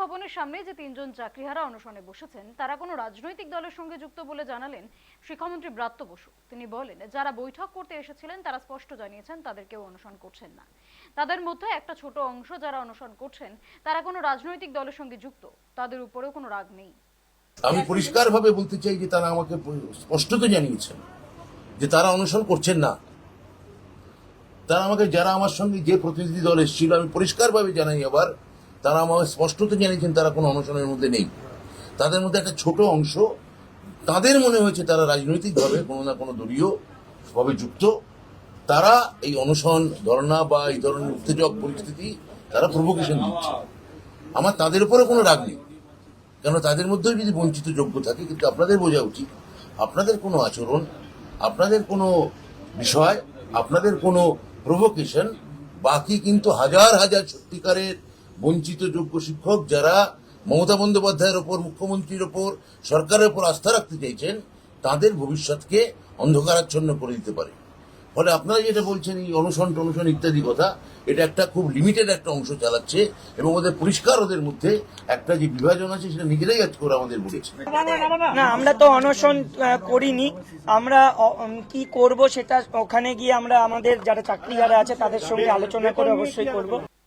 ভবনের সামনে যে তিনজন চাকরিহারা অনশনে বসেছেন তারা কোনো রাজনৈতিক দলের সঙ্গে যুক্ত বলে জানালেন শিক্ষামন্ত্রী ব্রাত্য বসু। তিনি বলেন, যারা বৈঠক করতে এসেছিলেন তারা স্পষ্ট জানিয়েছেন তাদের কেউ অনশন করছেন না। তাদের মধ্যে একটা ছোট অংশ যারা অনশন করছেন তারা কোনো রাজনৈতিক দলের সঙ্গে যুক্ত, তাদের উপরেও কোনো রাগ নেই। আমি পরিষ্কারভাবে বলতে চাই যে তারা আমাকে স্পষ্টত জানিয়েছেন যে তারা অনশন করছেন না। তারা আমাকে, যারা আমার সঙ্গে যে প্রতিনিধি দল এসেছিল, আমি পরিষ্কারভাবে জানাই আবার, তারা আমাকে স্পষ্টত জানিয়েছেন তারা কোনো অনশনের মধ্যে নেই। তাদের মধ্যে একটা ছোট অংশ, তাদের মনে হয়েছে তারা রাজনৈতিকভাবে কোনো না কোনো দলীয় ভাবে যুক্ত। তারা এই অনশন, ধর্ণা বা এই ধরনের উত্তেজক পরিস্থিতি তারা প্রভোকেশন দিচ্ছে। আমার তাদের উপরে কোনো রাগ নেই, কেন তাদের মধ্যেও যদি বঞ্চিত যোগ্য থাকে। কিন্তু আপনাদের বোঝা উচিত, আপনাদের কোনো আচরণ, আপনাদের কোনো বিষয়, আপনাদের কোনো প্রভোকেশন, বাকি কিন্তু হাজার হাজার সত্যিকারের বঞ্চিত যোগ্য শিক্ষক যারা মমতা বন্দ্যোপাধ্যায়ের ওপর, মুখ্যমন্ত্রীর ওপর, সরকারের ওপর আস্থা রাখতে চাইছেন, তাদের ভবিষ্যৎকে অন্ধকারাচ্ছন্ন করে দিতে পারে। ফলে আপনারা যেটা বলছেন এই অনশন টনশন ইত্যাদি কথা, এটা একটা খুব লিমিটেড একটা অংশ চালাচ্ছে এবং ওদের পরিষ্কার, ওদের মধ্যে একটা যে বিভাজন আছে সেটা নিজেরাই আজ করে আমাদের বলেছে। না, আমরা তো অনশন করিনি। আমরা কি করব সেটা ওখানে গিয়ে আমরা আমাদের যারা চাকরিহারা আছে তাদের সঙ্গে আলোচনা করে অবশ্যই করব।